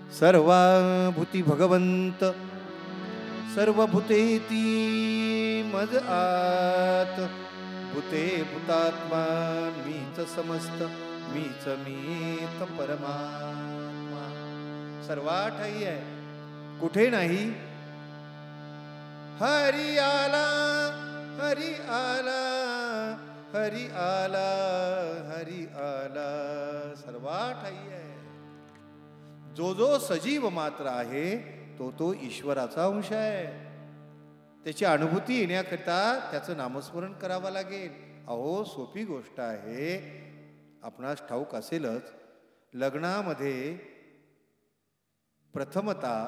सर्वभूती भगवंत सर्वभूतेती मज आत भूते भूतात्मा मीच समस्त मीच मीत परमात्मा. सर्वा ठाई आहे, कुठे नाही. हरी आला हरी आला हरी आला हरी आला. सर्वा ठाई आहे. जो जो सजीव मात्र आहे तो तो ईश्वराचा अंश आहे. त्याची अनुभूती येण्याकरिता त्याचं नामस्मरण करावं लागेल. अहो सोपी गोष्ट आहे. आपणास ठाऊक असेलच, लग्नामध्ये प्रथमतः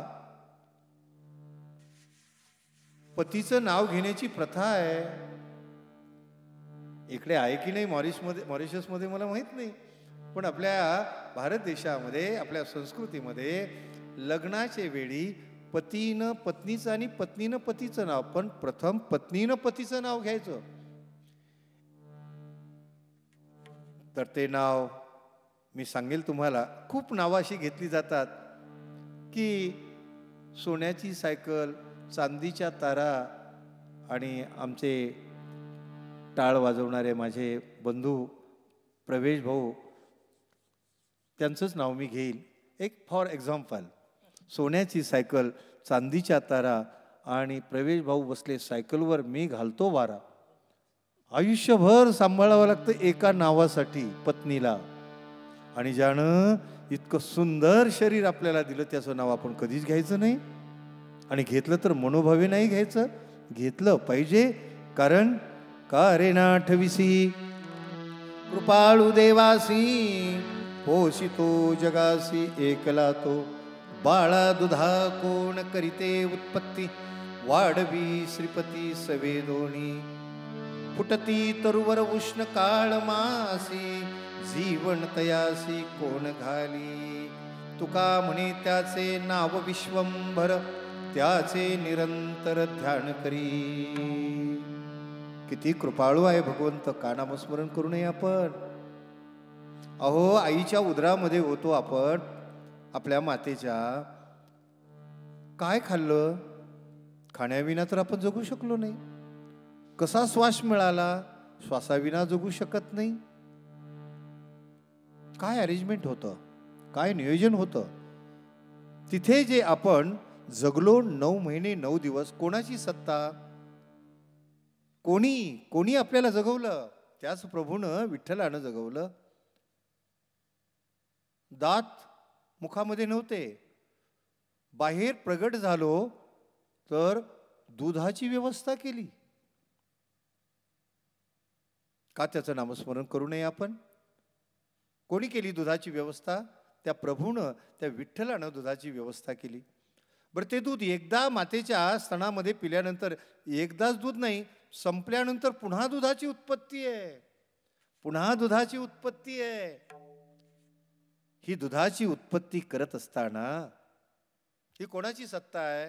पतीचं नाव घेण्याची प्रथा आहे. इकडे आहे की नाही मॉरिशसमध्ये मला माहित नाही, पण आपल्या भारत देशामध्ये आपल्या संस्कृतीमध्ये लग्नाच्या वेळी पतीनं पत्नीचं आणि पत्नीनं पतीचं नाव, पण प्रथम पत्नीनं पतीचं नाव घ्यायचं. तर ते नाव मी सांगेल तुम्हाला. खूप नावं अशी घेतली जातात की सोन्याची सायकल, चांदीच्या तारा, आणि आमचे टाळ वाजवणारे माझे बंधू प्रवेश भाऊ, त्यांचंच नाव मी घेईल. एक फॉर एक्झाम्पल, सोन्याची सायकल, चांदीच्या तारा आणि प्रवेश भाऊ बसले सायकलवर, मी घालतो वारा. आयुष्यभर सांभाळावं लागतं एका नावासाठी पत्नीला. आणि ज्यानं इतकं सुंदर शरीर आपल्याला दिलं त्याचं नाव आपण कधीच घ्यायचं नाही. आणि घेतलं तर मनोभावे नाही घ्यायचं, घेतलं पाहिजे. कारण का रे नाठविसी कृपाळू देवासी पोषितो जगासी एकला तो बाळा दुधा कोण करीते उत्पत्ती वाढवी श्रीपती सवेदोणी फुटती तरुवर उष्ण काळ मासी जीवन तयासी कोण घाली तुका म्हणे त्याचे नाव विश्वंभर त्याचे निरंतर ध्यान करी. किती कृपाळू आहे भगवंत, का नामस्मरण करू नये आपण. अहो आईच्या उदरामध्ये होतो आपण, आपल्या मातेच्या. काय खाल्लं, खाण्याविना तर आपण जगू शकलो नाही. कसा श्वास मिळाला, श्वासाविना जगू शकत नाही. काय अरेंजमेंट होतं, काय नियोजन होतं. तिथे जे आपण जगलो 9 महिने 9 दिवस, कोणाची सत्ता, कोणी आपल्याला जगवलं. त्याच प्रभूनं विठ्ठलानं जगवलं. दात मुखामध्ये नव्हते, बाहेर प्रगट झालो तर दुधाची व्यवस्था केली. का त्याचं नामस्मरण करू नये आपण. कोणी केली दुधाची व्यवस्था, त्या प्रभूनं, त्या विठ्ठलानं दुधाची व्यवस्था केली. बरं, ते दूध एकदा मातेच्या स्तनामध्ये पिल्यानंतर, एकदाच दूध नाही, संपल्यानंतर पुन्हा दुधाची उत्पत्ती आहे, पुन्हा दुधाची उत्पत्ती आहे. ही दुधाची उत्पत्ती करत असताना ही कोणाची सत्ता आहे,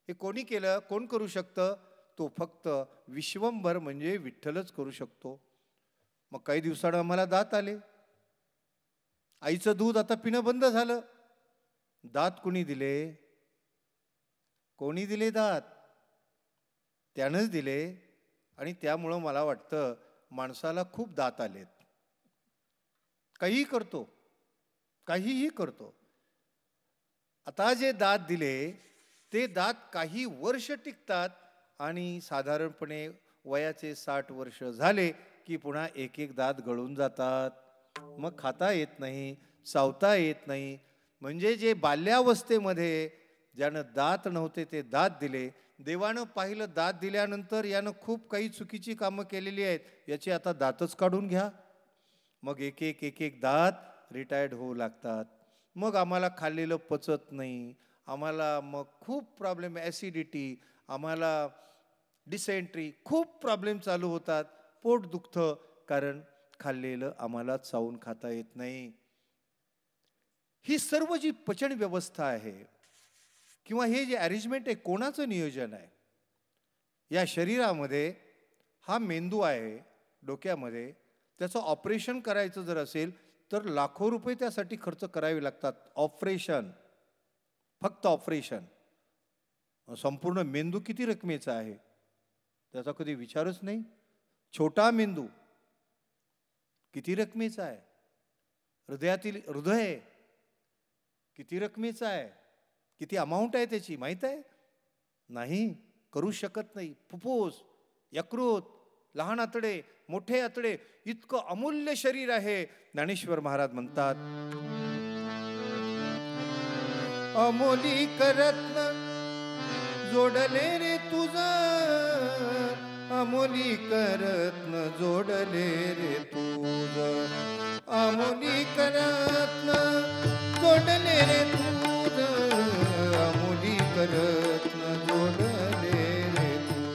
हे कोणी केलं, कोण करू शकतं. तो फक्त विश्वंभर म्हणजे विठ्ठलच करू शकतो. मग काही दिवसानं आम्हाला दात आले, आईचं दूध आता पिणं बंद झालं. दात कोणी दिले, कोणी दिले दात, त्यानंच दिले. आणि त्यामुळं मला वाटतं माणसाला खूप दात आलेत. काहीही करतो, काहीही करतो. आता जे दात दिले ते दात काही वर्ष टिकतात आणि साधारणपणे वयाचे 60 वर्ष झाले की पुन्हा एक एक दात गळून जातात. मग खाता येत नाही, चावता येत नाही. म्हणजे जे बाल्यावस्थेमध्ये ज्यानं दात नव्हते ते दात दिले, देवानं पाहिलं दात दिल्यानंतर यानं खूप काही चुकीची कामं केलेली आहेत, याचे आता दातच काढून घ्या. मग एक एक दात रिटायर्ड होऊ लागतात. मग आम्हाला खाल्लेलं पचत नाही, आम्हाला मग खूप प्रॉब्लेम, ॲसिडिटी, आम्हाला डिसेंट्री, खूप प्रॉब्लेम चालू होतात. पोट दुखतं, कारण खाल्लेलं आम्हाला चावून खाता येत नाही. ही सर्व जी पचन व्यवस्था आहे किंवा हे जे अरेंजमेंट आहे, कोणाचं नियोजन आहे. या शरीरामध्ये हा मेंदू आहे डोक्यामध्ये, त्याचं ऑपरेशन करायचं जर असेल तर लाखो रुपये त्यासाठी खर्च करावे लागतात. ऑपरेशन, फक्त ऑपरेशन. संपूर्ण मेंदू किती रकमेचा आहे त्याचा कधी विचारच नाही. छोटा मेंदू किती रकमेचा आहे. हृदयातील हृदय किती रकमेचा आहे. किती अमाऊंट आहे त्याची माहीत आहे. नाही, करू शकत नाही. फुफ्फुस, यकृत, लहान आतडे, मोठे आतडे, इतकं अमूल्य शरीर आहे. ज्ञानेश्वर महाराज म्हणतात, अमोली करत्न जोडले रे तुझा, अमोली करत्न जोडले रे तुझ, अमोली करत्न जोडले रे तुझ, अमोली करत्न जोडले रे तुझ.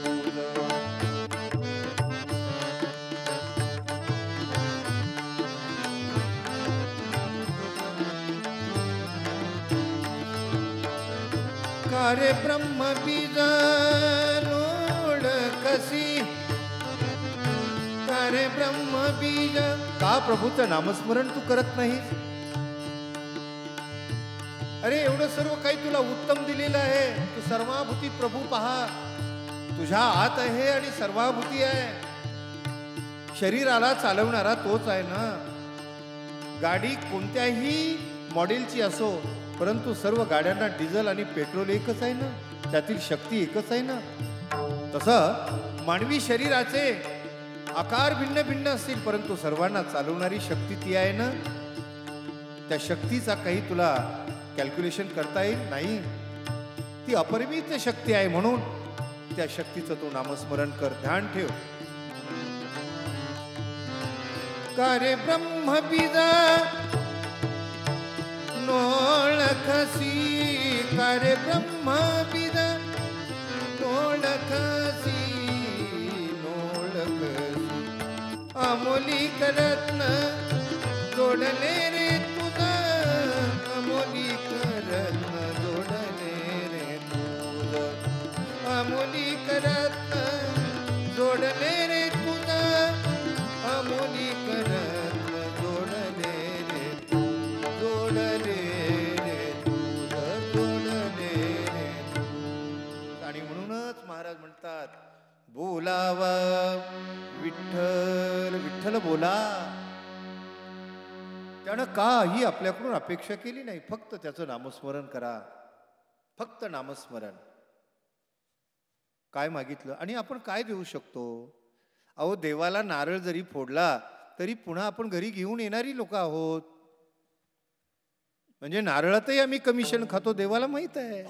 कारे ब्रह्म बीज ओळखसी, कारे ब्रह्म बीज. का प्रभूचं नामस्मरण तू करत नाहीस. अरे एवढं सर्व काही तुला उत्तम दिलेलं आहे. तू सर्वाभूती प्रभू पहा, तुझ्या आत आहे आणि सर्वाभूती आहे. शरीराला चालवणारा तोच आहे ना. गाडी कोणत्याही मॉडेलची असो, परंतु सर्व गाड्यांना डिझेल आणि पेट्रोल एकच आहे ना, त्यातील शक्ती एकच आहे ना. तसं मानवी शरीराचे आकार भिन्न भिन्न असतील, परंतु सर्वांना चालवणारी शक्ती ती आहे ना. त्या शक्तीचा काही तुला कॅल्क्युलेशन करता येईल नाही. ती अपरिमित शक्ती आहे. म्हणून त्या शक्तीचं तू नामस्मरण कर, ध्यान ठेव. कारे ब्रह्म बीजा नोळखसी, कारे ब्रह्म बीजा नोळखसी, नोळखसी, अमोली करत्न जोडले रे तुझा, अमोली करत्न जोडले रे तुझ, अमोली करत्न जोडले रे तुझा, अमोली करत्न जोडले रे तुझ, जोडले रे तुझ, जोडले रे तुझ. आणि म्हणूनच महाराज म्हणतात, बोलावा विठ्ठल, विठ्ठल बोला. त्यानं काही आपल्याकडून अपेक्षा केली नाही. फक्त त्याचं नामस्मरण करा, फक्त नामस्मरण. काय मागितलं आणि आपण काय देऊ शकतो. अहो, देवाला नारळ जरी फोडला तरी पुन्हा आपण घरी घेऊन येणारी लोक आहोत. म्हणजे नारळातही आम्ही कमिशन खातो. देवाला माहित आहे,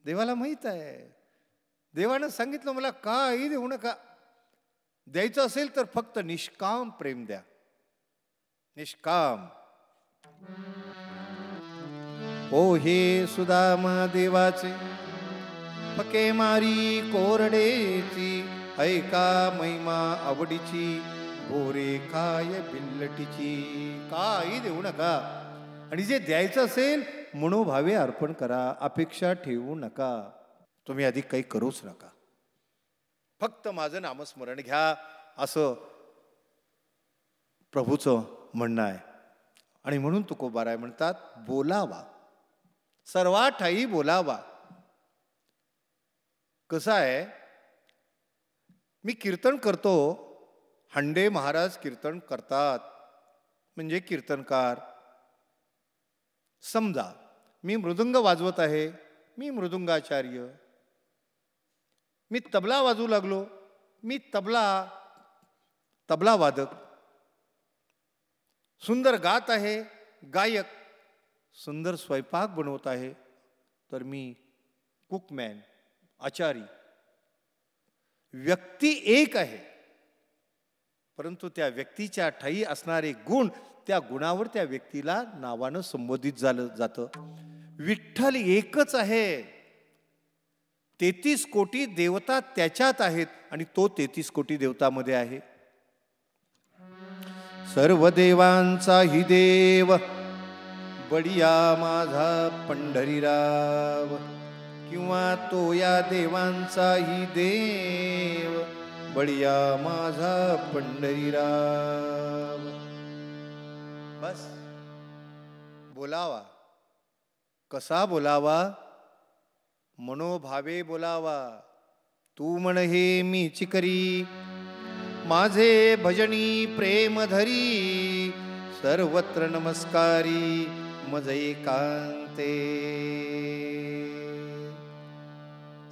देवाला माहित आहे. देवानं सांगितलं मला काही देऊ नका. द्यायचं असेल तर फक्त निष्काम प्रेम द्या, निष्काम. ओ हे सुदामा देवाचे फके मारी कोरडेची, ऐका महिमा आवडीची, गोरे खाय बिल्लटीची. काही देऊ नका. आणि जे द्यायचं असेल मनोभावे अर्पण करा, अपेक्षा ठेवू नका. तुम्ही अधिक काही करूच नका. फक्त माझं नामस्मरण घ्या, असं प्रभूचं म्हणणं आहे. आणि म्हणून तुकोबाराय म्हणतात, बोलावा, सर्वा ठाई बोलावा. कसं आहे, मी कीर्तन करतो, हंडे महाराज कीर्तन करतात, म्हणजे कीर्तनकार. समजा मी मृदुंग वाजवत आहे, मी मृदुंगाचार्य. मी तबला वाजवू लागलो, मी तबला वादक. सुंदर गात आहे, गायक. सुंदर स्वयंपाक बनवत आहे, तर मी कुकमॅन, आचारी. व्यक्ती एक आहे, परंतु त्या व्यक्तीच्या ठायी असणारे गुण, त्या गुणावर त्या व्यक्तीला नावानं संबोधित झालं जातं. विठ्ठल एकच आहे. 33 कोटी देवता त्याच्यात आहेत आणि तो 33 कोटी देवतामध्ये आहे. सर्व देवांचा ही देव, बडिया माझा पंढरीराव. किंवा तो या देवांचा ही देव, बडिया माझा पंढरीराव. बस बोलावा. कसा बोलावा? मनोभावे बोलावा. तू म्हण हे मीच करी, माझे भजनी प्रेम धरी, सर्वत्र नमस्कारी मज एकांते.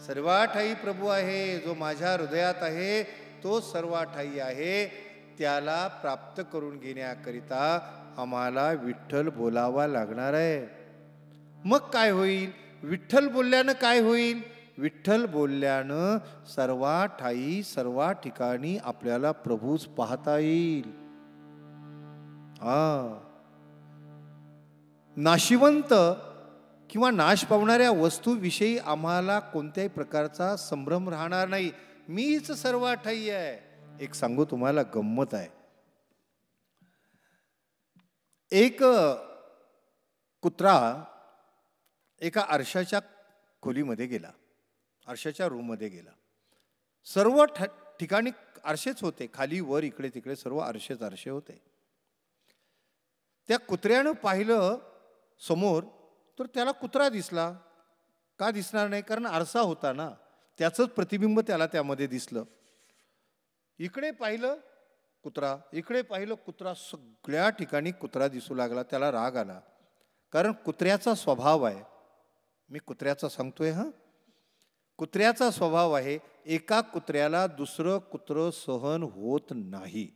सर्वाठाई प्रभू आहे, जो माझ्या हृदयात आहे तो सर्वाठाई आहे. त्याला प्राप्त करून घेण्याकरिता आम्हाला विठ्ठल बोलावा लागणार आहे. मग काय होईल? विठ्ठल बोलल्यानं काय होईल? विठ्ठल बोलल्यानं सर्वा ठाई सर्वा ठिकाणी आपल्याला प्रभूच पाहता येईल. नाशिवंत किंवा नाश पावणाऱ्या वस्तूविषयी आम्हाला कोणत्याही प्रकारचा संभ्रम राहणार नाही. मीच सर्वा ठाई आहे. एक सांगू तुम्हाला गंमत आहे. एक कुत्रा एका आरशाच्या खोलीमध्ये गेला, आरशाच्या रूममध्ये गेला. सर्व ठिकाणी आरशेच होते, खाली वर इकडे तिकडे सर्व आरशेच आरशे होते. त्या कुत्र्यानं पाहिलं समोर तर त्याला कुत्रा दिसला. का दिसणार नाही? कारण आरसा होता ना, त्याचंच प्रतिबिंब त्याला त्यामध्ये दिसलं. इकडे पाहिलं कुत्रा, इकडे पाहिलं कुत्रा, सगळ्या ठिकाणी कुत्रा दिसू लागला. त्याला राग आला, कारण कुत्र्याचा स्वभाव आहे. मी कुत्र्याचा सांगतोय हा. कुत्र्याचा स्वभाव आहे, एका कुत्र्याला दुसरं कुत्रं सहन होत नाही.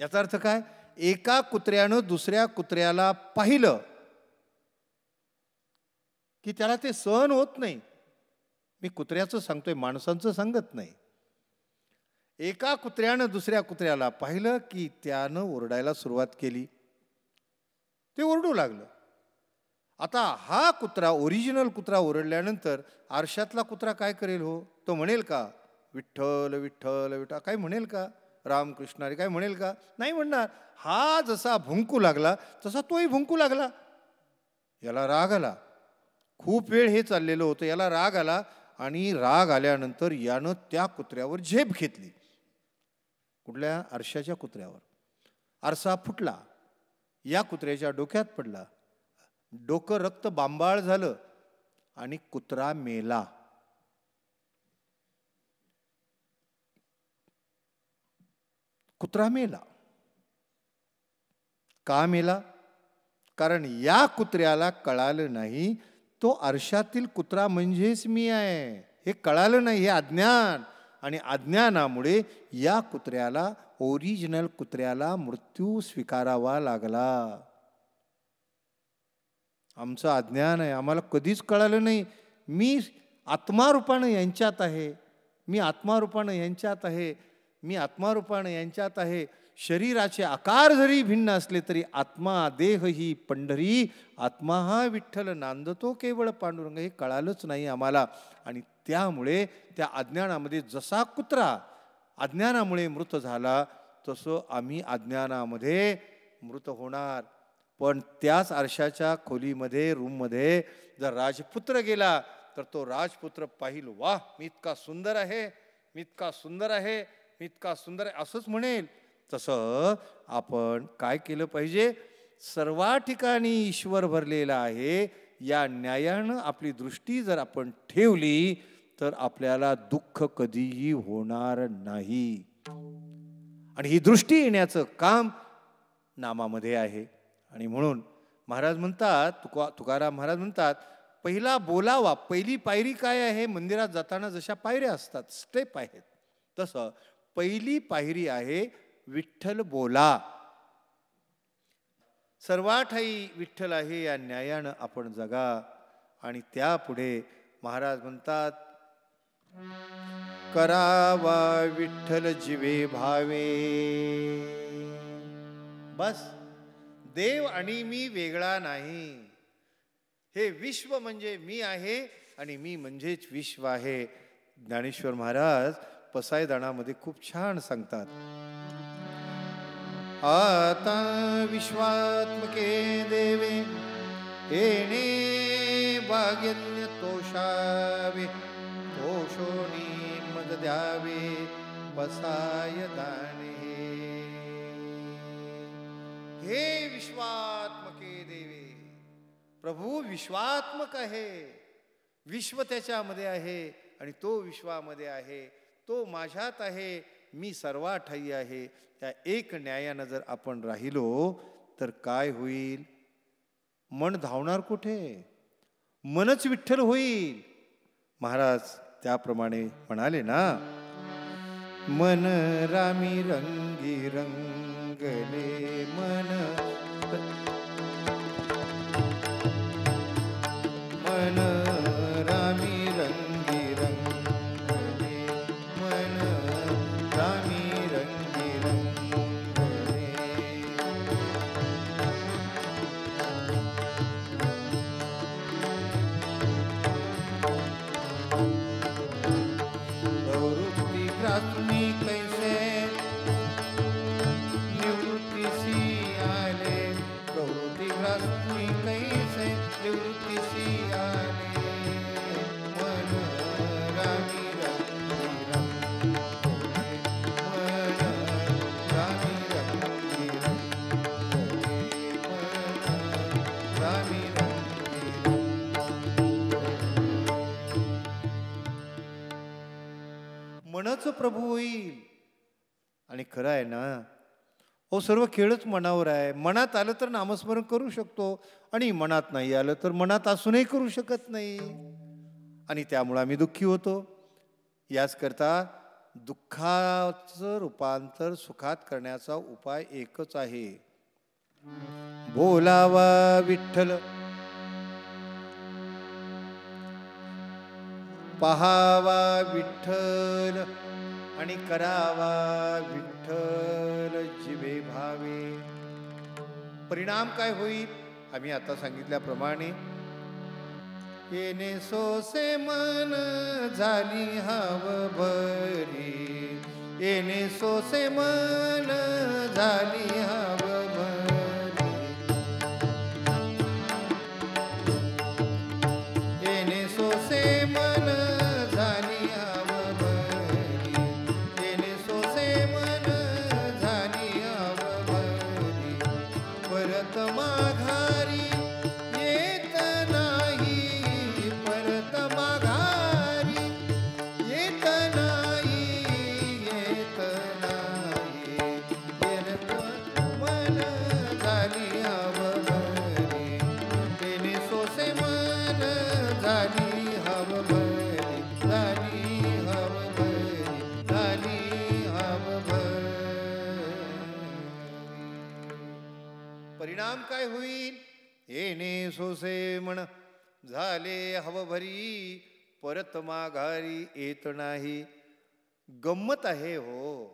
याचा अर्थ काय? एका कुत्र्यानं दुसऱ्या कुत्र्याला पाहिलं की त्याला ते सहन होत नाही. मी कुत्र्याचं सांगतोय, माणसांचं सांगत नाही. एका कुत्र्यानं दुसऱ्या कुत्र्याला पाहिलं की त्यानं ओरडायला सुरुवात केली. ते ओरडू लागलं. आता हा कुत्रा, ओरिजिनल कुत्रा ओरडल्यानंतर आरशातला कुत्रा काय करेल हो? तो म्हणेल का विठ्ठल विठ्ठल विठ्ठल? काय म्हणेल का रामकृष्ण हरी? काय म्हणेल का? नाही म्हणणार. हा जसा भुंकू लागला तसा तोही भुंकू लागला. याला राग आला. खूप वेळ हे चाललेलं होतं. याला राग आला आणि राग आल्यानंतर यानं त्या कुत्र्यावर झेप घेतली. कुठल्या? आरशाच्या कुत्र्यावर. आरसा फुटला, या कुत्र्याच्या डोक्यात पडला. डोकं रक्त बांबाळ झालं आणि कुत्रा मेला. कुत्रा मेला. का मेला? कारण या कुत्र्याला कळालं नाही तो आरशातील कुत्रा म्हणजेच मी आहे. हे कळालं नाही, हे अज्ञान. आणि अज्ञानामुळे या कुत्र्याला, ओरिजिनल कुत्र्याला मृत्यू स्वीकारावा लागला. आमचं अज्ञान आहे, आम्हाला कधीच कळालं नाही. मी आत्मारूपानं यांच्यात आहे, मी आत्मारूपानं यांच्यात आहे, मी आत्मारूपानं यांच्यात आहे. शरीराचे आकार जरी भिन्न असले तरी आत्मा देह ही पंढरी, आत्मा हा विठ्ठल नांदतो केवळ पांडुरंग. हे कळालंच नाही आम्हाला. आणि त्यामुळे त्या अज्ञानामध्ये जसा कुत्रा अज्ञानामुळे मृत झाला तसं आम्ही अज्ञानामध्ये मृत होणार. पण त्याच आरशाच्या खोलीमध्ये, रूममध्ये जर राजपुत्र गेला तर तो राजपुत्र पाहिल, वाह मी इतका सुंदर आहे, मी इतका सुंदर आहे, मी इतका सुंदर आहे असंच म्हणेल. तसं आपण काय केलं पाहिजे? सर्व ठिकाणी ईश्वर भरलेला आहे या न्यायानं आपली दृष्टी जर आपण ठेवली तर आपल्याला दुःख कधीही होणार नाही. आणि ही दृष्टी येण्याचं काम नामामध्ये आहे. आणि म्हणून महाराज म्हणतात, तुकाराम महाराज म्हणतात, पहिला बोलावा. पहिली पायरी काय आहे? मंदिरात जाताना जशा पायऱ्या असतात, स्टेप आहेत, तसं पहिली पायरी आहे विठ्ठल बोला. सर्वाठाई विठ्ठल आहे या न्यायानं आपण जगा. आणि त्यापुढे महाराज म्हणतात, करावा विठ्ठल जीवे भावे. बस देव आणि मी वेगळा नाही. हे विश्व म्हणजे मी आहे आणि मी म्हणजेच विश्व आहे. ज्ञानेश्वर महाराज पसायदानामध्ये खूप छान सांगतात, आता विश्वात्मके देवे येणे भाग्यन्य तोषावे, तोषोनी मज द्यावे पसायदाने. हे विश्वात्मके देवे, प्रभू विश्वात्मक आहे, विश्व त्याच्यामध्ये आहे आणि तो विश्वामध्ये आहे, तो माझ्यात आहे, मी सर्वा ठाई आहे. त्या एक न्यायानं जर आपण राहिलो तर काय होईल? मन धावणार कुठे? मनच विठ्ठल होईल. महाराज त्याप्रमाणे म्हणाले ना, मन रामी रंगी रंगले, मन मन रामी रंगी रंगले, मन रामी रंगी रंगले. प्रवृत्ति ग्रासमी कैसे निवृत्तीसी आले, प्रवृत्ति ग्रासमी कैसे निवृत्तीसी आले. मन रामी रंगी रंगले, मन रामी रंगी रंगले, मन रामी रंगी रंगले. मनच प्रभू होईल. आणि खरं आहे ना, हो सर्व खेळच मनावर आहे. मनात आलं तर नामस्मरण करू शकतो आणि मनात नाही आलं तर मनात असूनही करू शकत नाही. आणि त्यामुळे आम्ही दुःखी होतो. याच करता दुःखाचं रूपांतर सुखात करण्याचा उपाय एकच आहे, बोलावा विठ्ठल, पहावा विठ्ठल आणि करावा विठ्ठल जिवे भावे. परिणाम काय होईल? आम्ही आता सांगितल्याप्रमाणे, येणे सोसे मन झाली हव भरी, येणे सोसे मन झाली हव भरी, येणे सोसे मन झाली हव भरी, येणे सोसे मन झाली हव भरी. परत माघारी येत नाही, परत माघारी येत नाही, येत नाही. येत मन झाली हव भरी, येणे सोसे मन झाली हव भरी, झाली हव भरी, झाली हव भरी. परिणाम काय होईल? येणे सोसे मन झाले हव भरी, परत माघारी येत नाही. गंमत आहे हो.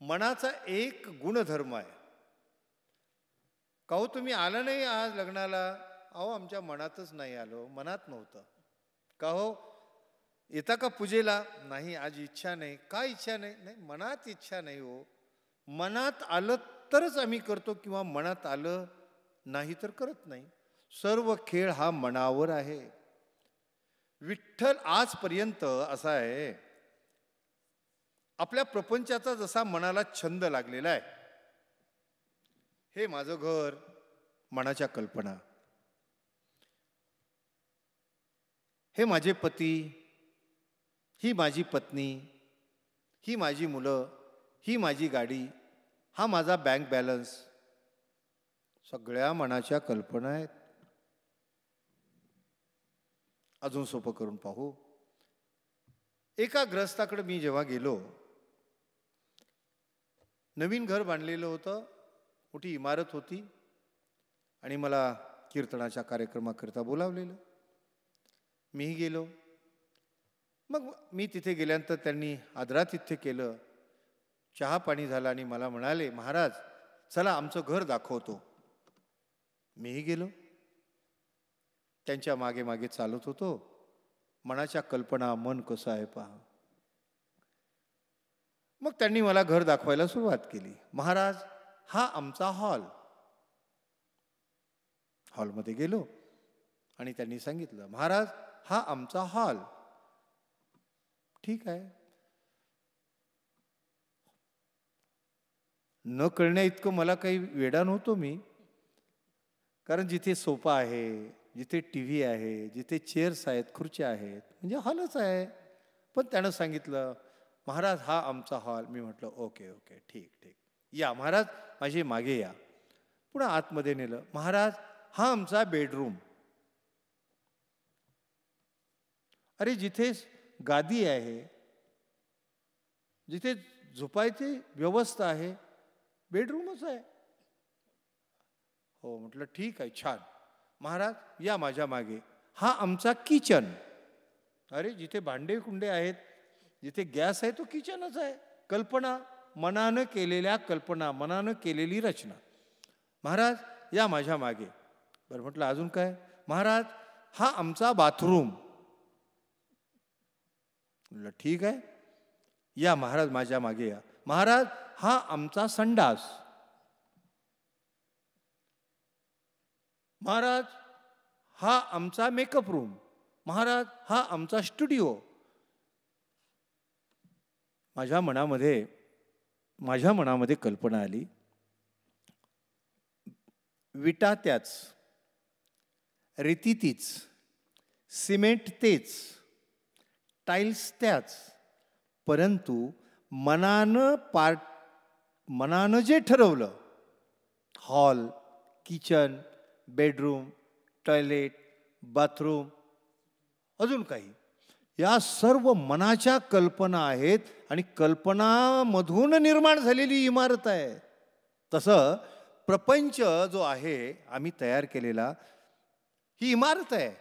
मनाचा एक गुणधर्म आहे. का हो तुम्ही आला नाही आज लग्नाला? अहो आमच्या मनातच नाही आलो, मनात नव्हतं. का हो येता का पूजेला? नाही आज इच्छा नाही. का इच्छा नाही? नाही मनात इच्छा नाही हो. मनात आलं तरच आम्ही करतो किंवा मनात आलं नाही तर करत नाही. सर्व खेळ हा मनावर आहे. विठ्ठल आजपर्यंत असा आहे, आपल्या प्रपंचाचा जसा मनाला छंद लागलेला आहे, हे माझं घर, मनाच्या कल्पना, हे माझे पती, ही माझी पत्नी, ही माझी मुलं, ही माझी गाडी, हा माझा बँक बॅलन्स, सगळ्या मनाच्या कल्पना आहेत. अजून सोपं करून पाहू. एका ग्रस्ताकडे मी जेव्हा गेलो, नवीन घर बांधलेलं होतं, मोठी इमारत होती आणि मला कीर्तनाच्या कार्यक्रमाकरिता बोलावलेलं. मीही गेलो. मग मी तिथे गेल्यानंतर त्यांनी आदरातिथ्य केलं, चहा पाणी झाला आणि मला म्हणाले, महाराज चला आमचं घर दाखवतो. मीही गेलो. त्यांच्या मागे मागे चालत होतो. मनाच्या कल्पना, मन कसं आहे पहा. मग त्यांनी मला घर दाखवायला सुरुवात केली. महाराज हा आमचा हॉल. हॉलमध्ये गेलो आणि त्यांनी सांगितलं, महाराज हा आमचा हॉल. ठीक आहे. न कळण्या इतकं मला काही वेडा नव्हतो मी. कारण जिथे सोफा आहे, जिथे टी व्ही आहे, जिथे चेअर्स आहेत, खुर्च्या आहेत, म्हणजे हॉलच आहे. पण त्यानं सांगितलं, महाराज हा आमचा हॉल. मी म्हटलं ओके ओके ठीक ठीक, या महाराज माझे मागे या. पुन्हा आतमध्ये नेलं. महाराज हा आमचा बेडरूम. अरे जिथे गादी आहे, जिथे झोपायची व्यवस्था आहे, बेडरूमच आहे. हो म्हटलं ठीक आहे, छान. महाराज या माझ्या मागे, हा आमचा किचन. अरे जिथे भांडे कुंडे आहेत, जिथे गॅस आहे, तो किचनच आहे. कल्पना, मनानं केलेल्या कल्पना, मनानं केलेली रचना. महाराज या माझ्या मागे. बरं म्हटलं अजून काय? महाराज हा आमचा बाथरूम. म्हटलं ठीक आहे, या महाराज माझ्या मागे या. महाराज हा आमचा संडास. महाराज हा आमचा मेकअप रूम. महाराज हा आमचा स्टुडिओ. माझ्या मनामध्ये कल्पना आली. विटा त्याच, रेती तीच, सिमेंट तेच, टाईल्स त्याच, परंतु मनानं जे ठरवलं, hall, kitchen, bedroom, toilet, bathroom, अजून काही, या सर्व मनाच्या कल्पना आहेत आणि कल्पनामधून निर्माण झालेली इमारत आहे. तसं प्रपंच जो आहे आम्ही तयार केलेला, ही इमारत आहे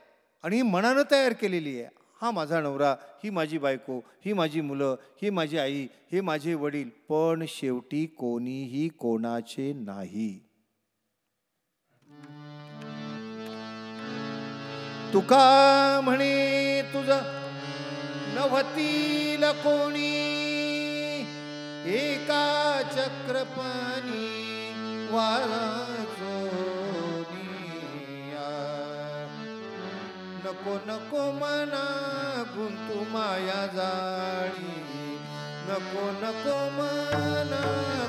आणि ही मनानं तयार केलेली आहे. हा माझा नवरा, ही माझी बायको, ही माझी मुलं, ही माझी आई, हे माझे वडील, पण शेवटी कोणीही कोणाचे नाही. तुका म्हणे तुझं नव्हतील कोणी, एका चक्रपाणी वाचोनिया. नको नको मना गुंतू माया जाळी, नको नको मना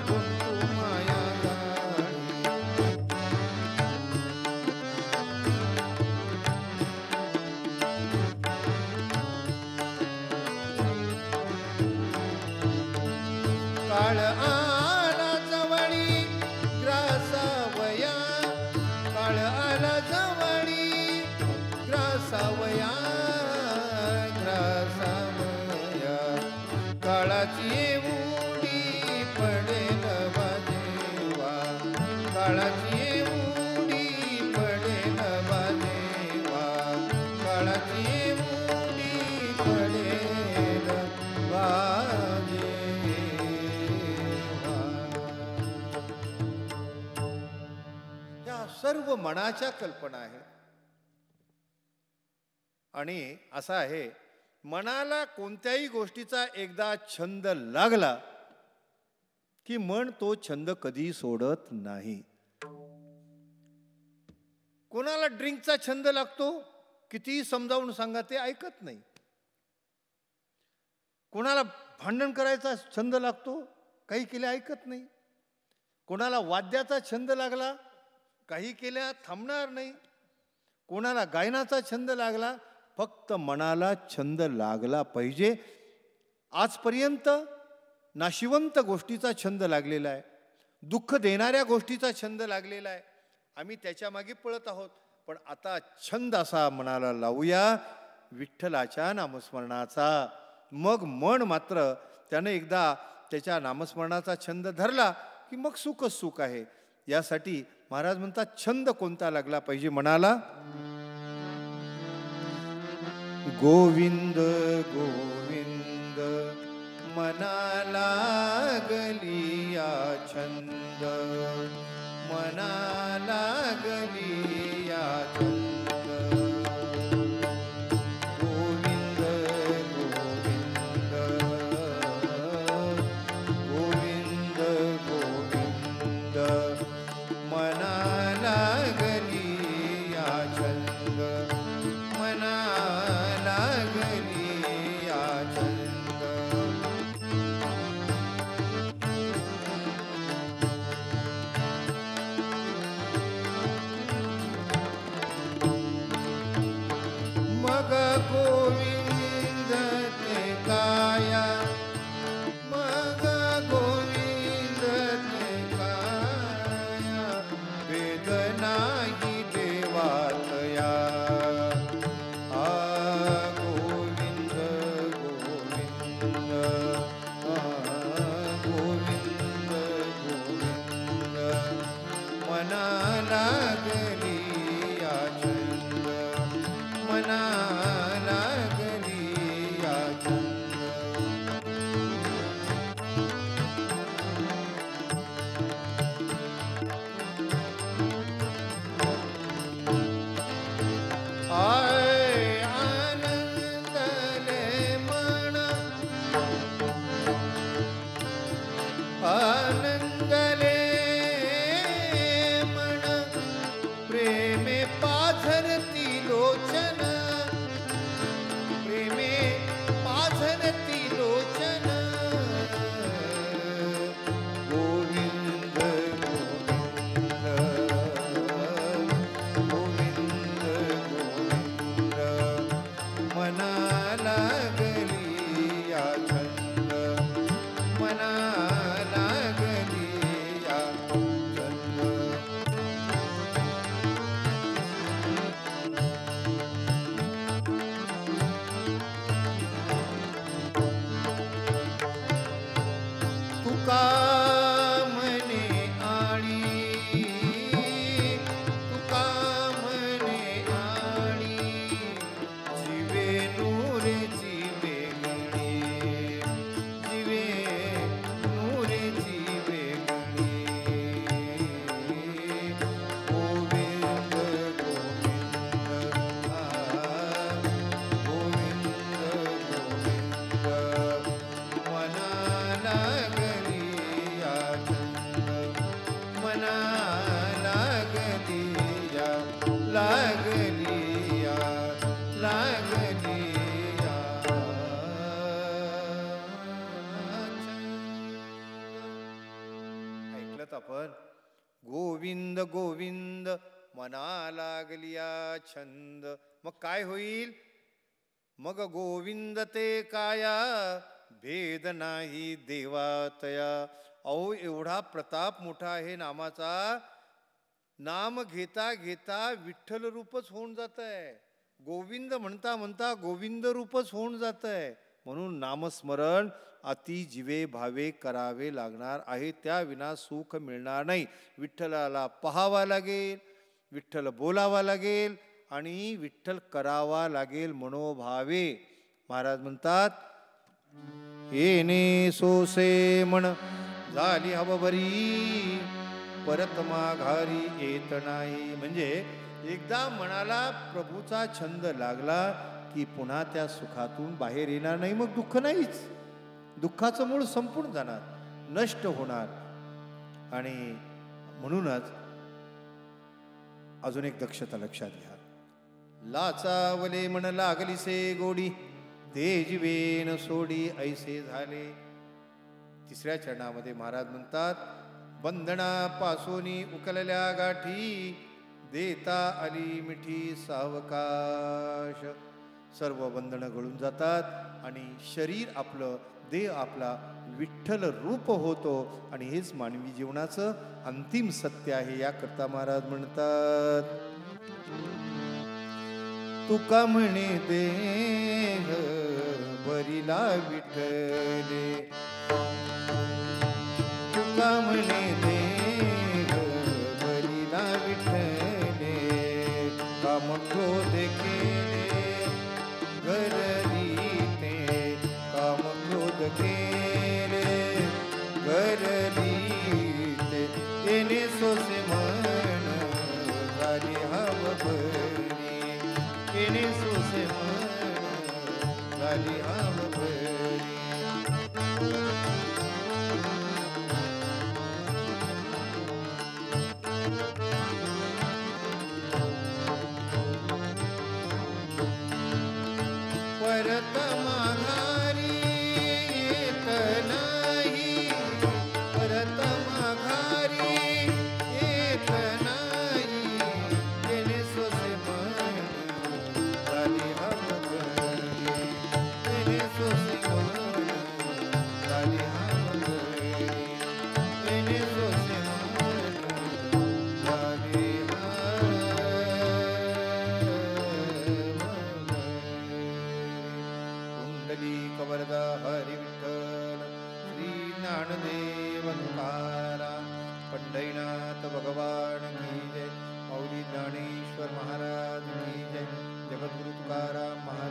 गुंतू माया जाळी. काळ आला जवळी ग्रासावया, काळ आला जवळी ग्रासावया, ग्रासावया. काळाची उडी पडेल बाजेवा, काळाची उडी पडेल बाजेवा, काळाची उडी पडेल बाजेवा. सर्व मनाच्या कल्पना आहेत. आणि असं आहे, मनाला कोणत्याही गोष्टीचा एकदा छंद लागला की मन तो छंद कधी सोडत नाही. कोणाला ड्रिंकचा छंद लागतो, कितीही समजावून सांगा ते ऐकत नाही. कोणाला भांडण करायचा छंद लागतो, काही केले ऐकत नाही. कोणाला वाद्याचा छंद लागला, काही केल्या थांबणार नाही. कोणाला गायनाचा छंद लागला, फक्त मनाला छंद लागला पाहिजे. आजपर्यंत नाशिवंत गोष्टीचा छंद लागलेला आहे, दुःख देणाऱ्या गोष्टीचा छंद लागलेला आहे. आम्ही त्याच्या मागे पळत आहोत. पण आता छंद असा मनाला लावूया विठ्ठलाच्या नामस्मरणाचा. मग मन मात्र त्यानं एकदा त्याच्या नामस्मरणाचा छंद धरला की मग सुखच सुख आहे. यासाठी महाराज म्हणतात, छंद कोणता लागला पाहिजे मनाला? गोविंद गोविंद मनाला गलिया छंद, मनाला गलिया छंद. गोविंद गोविंद गोविंद गोविंद मनाला गलिया छंद, मनाला गलिया छंद. गोविंद गोविंद मना लागलिया छंद. मग काय होईल? मग गोविंद ते काया भेद नाही देवातया. अहो एवढा प्रताप मोठा आहे नामाचा. नाम घेता घेता विठ्ठल रूपच होऊन जात आहे. गोविंद म्हणता म्हणता गोविंद रूपच होऊन जात आहे. म्हणून नामस्मरण अति जीवे भावे करावे लागणार आहे. त्या विना सुख मिळणार नाही. विठ्ठलाला पाहावा लागेल, विठ्ठल बोलावा लागेल आणि विठ्ठल करावा लागेल मनोभावे. महाराज म्हणतात येणे सोसे म्हण झाली हव बरी परत माघारी येत नाही. म्हणजे एकदा मनाला प्रभूचा छंद लागला की पुन्हा त्या सुखातून बाहेर येणार नाही. मग दुःख नाहीच. दुःखाचं मूळ संपून जाणार, नष्ट होणार. आणि म्हणूनच अजून एक दक्षता लक्षात घ्या. लाचावले म्हण लागलीसे गोडी ते जीवेन सोडी ऐसे झाले. तिसऱ्या चरणामध्ये महाराज म्हणतात बंधनापासोनी उकलल्या गाठी देता आली मिठी सावकाश. सर्व बंधनं गळून जातात आणि शरीर आपलं, देह आपला विठ्ठल रूप होतो. आणि हेच मानवी जीवनाचं अंतिम सत्य आहे. याकरता महाराज म्हणतात तुका म्हणे देह बरीला विठ्ठले. तुका म्हणे देह बरीला विठ्ठले. काम क्रोध केले घररीते. काम क्रोध केले घररीते. येणे सोसे म्हण झाली हव बरी. येणे सोसे म्हण झाली हव बरी. परत माघारी येत नाही. परत माघारी येत नाही. येणे सोसे म्हण झाली हव बरी. येणे सोसे म्हण झाली हव बरी. येणे सोसे म्हण झाली हव बरी. कवरदा हरी विठ्ठल श्री ज्ञानदेव तुकाराम पंढरीनाथ भगवान की जय. माऊली ज्ञानेश्वर महाराज की जय. जगद्गुरु तुकाराम महाराज